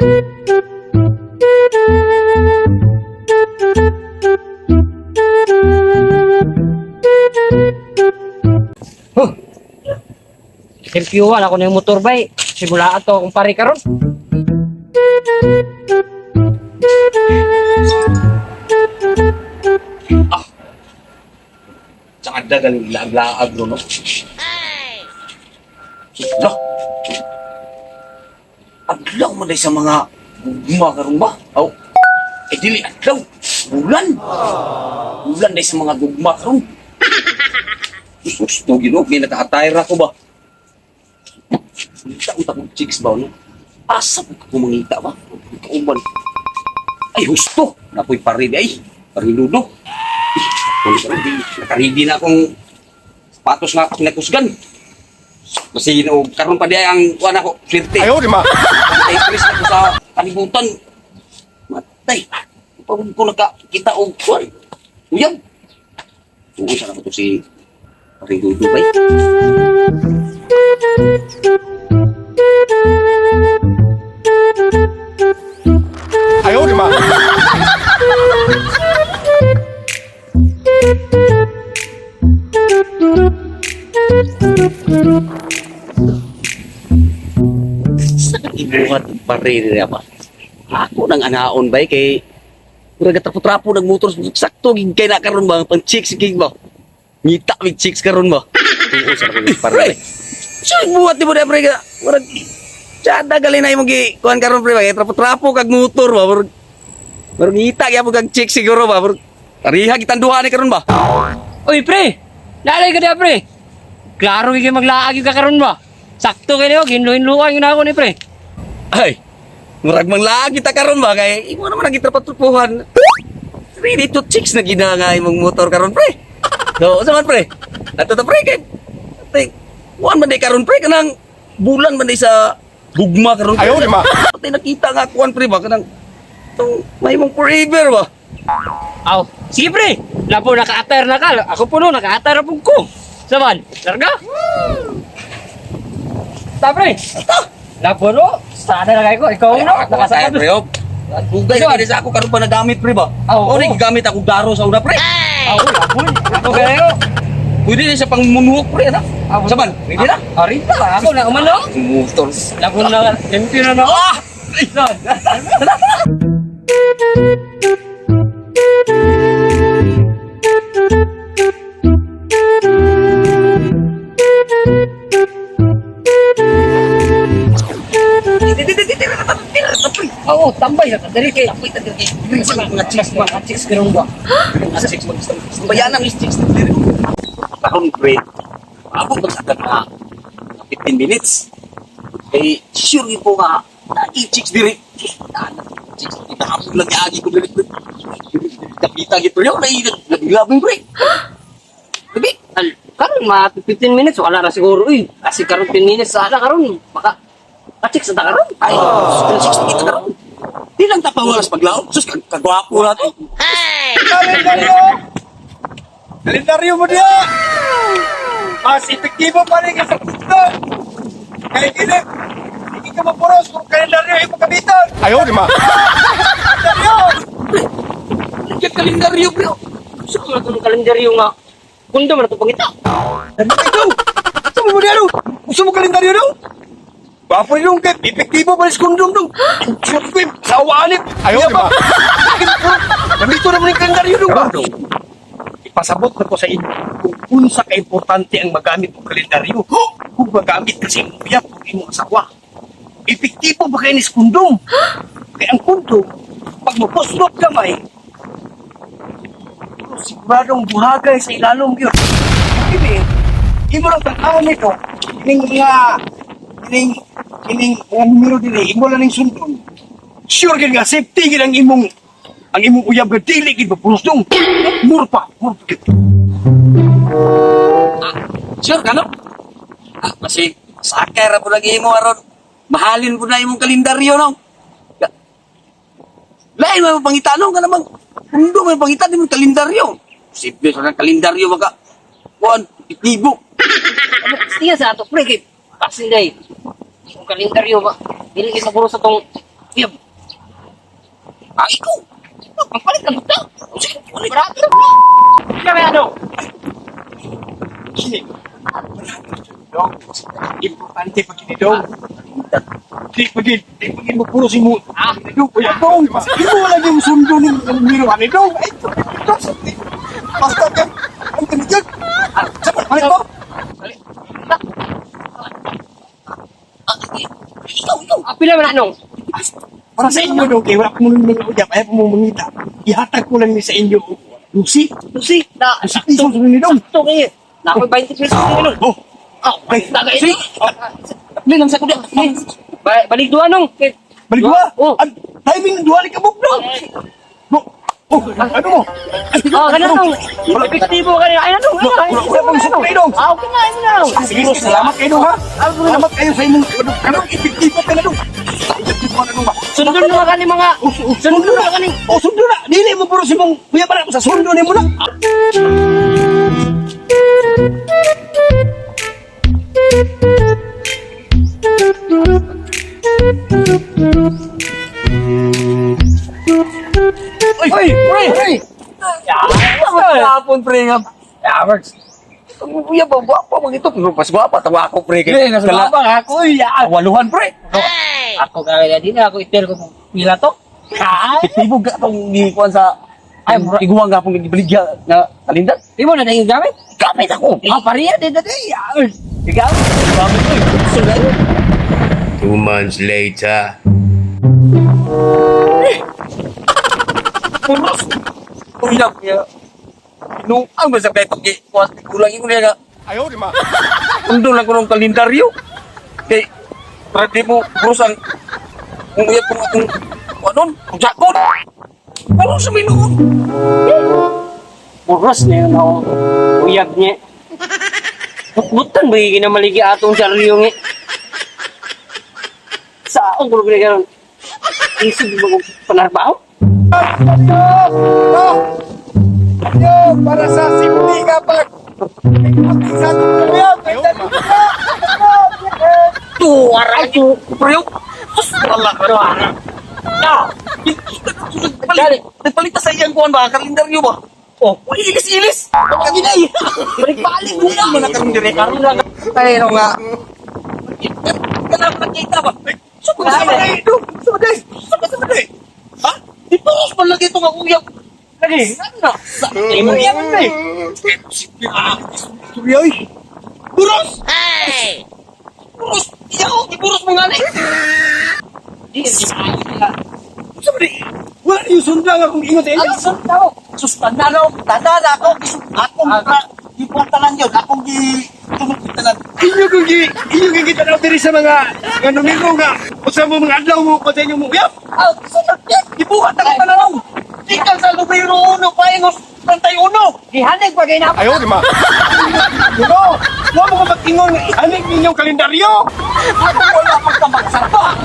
Huh. Serpiuan ako na yung motor bay. Simula ato akong pari karon. Ah, tsaka dagal laag-laag no. Lah. Adlaw mo sa mga gumagaron ba? Aw. Dili adlaw. Bulan. Bulan sa mga gumagaron. Gusto gino, may nakahatay ra ko ba? Unta kong chicks ba, no? Asa ko mangita ba? Kauban. Ay, husto! Napoy parid, ay. Pariludo. Nakaridi na akong sapatos nga kinakusgan. Kasi karon pa di ang kuha ko, flirty. Ayaw, di ma. Matay pres na ko sa kalibutan. Matay. Pagod ko nakakita o kuha. Uyab. Uusap ako to si Pariludo ba? Ayaw, di ma. Ibuhat pariri apa. Ako nang anaon bay kay murag trapo-trapo nagmotor sakto gid kay na karon ba pang chicks gig ba. Ngita mig chicks karon ba. Oo sa ko pariri. So buhat di mo na pre murag tsada gali na imong gi kuan karon pre ba kay trapo-trapo kag motor ba murag ngita gyapon kag chicks siguro ba. Tariha gitanduhan ni karon ba. Uy pre, lalay ka na pre. Klaro kayo maglaag ka karon ba? Sakto kayo, ginluin-luan yun ako ni pre. Ay, murag man laag kita karon ba kay imo naman ang gitrapatupuhan. Ready to chicks na ginanga imong motor karon pre. So, sa man pre? Ato to pre kay kuan man day karon pre kanang bulan man day sa gugma karon. Ayaw, di ma. Pati nakita nga kuan pre ba kanang tong may mong forever ba. Aw, sige pre. Lapo naka-attire na ka. Ako po no, naka-attire po ko. Saman, larga. Ta pre. Lapo no, sana na kayo ko. Ikaw no, nakasapatos. Pre. Ugay na sa ako karon pa nagamit pre ba. Oo. O ning gamit ako daro sa una pre. Aw, lapo. Ako kayo. Pwede na sa pangmunhok pre na. Saban, pwede na. Ari pa, ako na umano. Motor. Lapo na, champion na no. Ah! Son. Oo, tambay na dari kay. Mga chicks karon ba? Mga chicks bayan ang chicks diri. Karon pre. Ako magsagat na 15 minutes. Eh sure ko nga na chicks diri. Chicks kita hapon lagi agi ko diri. Kapita gitu yo na naglabing pre. Bibi, Karon mga 15 minutes wala na siguro kasi karon 10 minutes sana karon baka chicks na karon. ay, chicks kita karon. Di lang tapawalas paglaom. Sus kagwapo na to. Kalendaryo! Kalendaryo mo diya! Mas epektibo pa rin ka sa gusto. Kaya hindi ka mapuros kung kalendaryo ay magkamitan. Ayaw, di ma. Kalendaryo! Kaya kalendaryo bro. Gusto ko na itong kalendaryo nga. Kundo man ito pangita. Ano ikaw? Gusto mo diya, no? Gusto mo kalendaryo, no? Bapo rin yung epektibo pa rin sa kundom, no? Siyempre, sa awaanip. Ayaw, di ma. Nandito naman yung kalendaryo, no? Bro, ipasabot na ko sa inyo kung unsa ka-importante ang magamit ng kalendaryo. Kung magamit kasi ang uyap ng imong asawa. Epektibo ba kayo ni sa kundom? Kaya ang kundom, pag maposlot kamay, siguradong buhagay sa ilalong yun. Hindi, imo lang tangkawan nito, ining mga numero din imo lang ning sundon. Sure gid nga safety gid ang imong uyab nga dili gid mapulsong. Murpa. Sure ka no? Kasi sakay ra po lagi mo aron. Mahalin po na imong kalendaryo no. Lain mo pangitanong ka namang mundo may pangitan imong kalendaryo. Simple sa kalendaryo maka kuan itibo. Ano siya sa ato pre kay pasin day. Yung kalendaryo ba? Dili kay siguro sa tong Uyab. Ah, ikaw. Ang palit na bukta. Sige, palit. Kaya ano? Ini. Dong. Importante pag ini dong. Di pagin mo puro si mo. Ah, dong, kuya dong. Imo lagi yung sundo ng miruhan ni dong. Ay, basta ka. Ang kanigyan. Sapat, balik mo. Ikaw. Pila man anong? Para sa inyo dong, kaya wala ko mong mga uyap, ayaw ko mong mangita. Ihatag ko lang ni sa inyo. Lucy. Na, Sakti sa sunod ni dong. sakto kayo. Na ako 20 pesos ngayon. Oh, okay. Tagay Sige. Bilang sa kuda. Balik dua nung. Balik ba? Oh. Timing ng duwali ka buk dong. Ano mo? Oh, kana nung. Epektibo ka nila. Ay, ano? Wala pang supply dong. Ah, okay na, ayun na. Sige, salamat kayo dong ha. Salamat kayo sa inyong kanong epektibo ka na dong. Epektibo ka na dong ba? Sundon na kani mga. Sundon na kani. O, sundo na. Dili mo puro si mong kuya pala sa sundo ni mo na. Oy, pre. Hapon, pre, nga. Works. Kuya, gwapa mo ito. Pero pas gwapa, tawa ako, pre. Nasa babang ako. Waluhan, pre. Ako kaya din ako itel ko pila to. Epektibo ka itong gikuhan sa... Ay, iguang nga pong gibaligya na kalindan. Di mo na tayong gamit? Kapit ako. Ah, pariya din dati. Ikaw? Gamit ko. Sulay. 2 months later. Puros. Uyak niya. Nung ang masakay pag kuwas ni kulang ko niya nga. Ayaw, di ma. Undong lang ko ng kalendaryo. Kay, para di mo puros ang kung uyap kong akong ano, kung jakon. Parang sa minuon. Puros na yun ako. Uyab niya. Butbutan ba yung ginamaligi atong saryo nga? Sa akong puro pinaganon. Isip ba kong panarbaho? Ayaw, para sa safety ka pag... Ayaw, di ma. Tuwaray ko, preo. Wala ka na. Nagpalita sa iyang kuhan ba? Kalendaryo ba? Oh, ilis-ilis. Pagkaginay. Balik-balik mo na. Mga kalendaryo. Karoon lang. Ay, ano nga. Kailangan nakita ba? Sumaday. Sumaday. Ha? Di pa rin palagi ito nga uyap. Lagi, ano na? Ay, mo yan ba eh? Tuloy. Buros! Buros! Iyaw! Iburos mo nga na eh! Sumaday. Wala yung sundang akong ingot sa inyo. Ang sundaw! Sustandalo! Tandaan ako! Akong iportanan yun! Akong tumutitanan! Inyo kong kita na diri sa mga numero nga. O sa mga adlaw mo pa sa inyo mo. Yap! Ah! Sunod yan! Ibuhat ako pa na lang! Ikaw sa numero 1! Paingos! 31! Gihanig pa kayo na. Ayaw, di ma. Huwag mo ko mag-ingon. Ihanig ninyong kalendaryo. Wala pang kamaksa pa!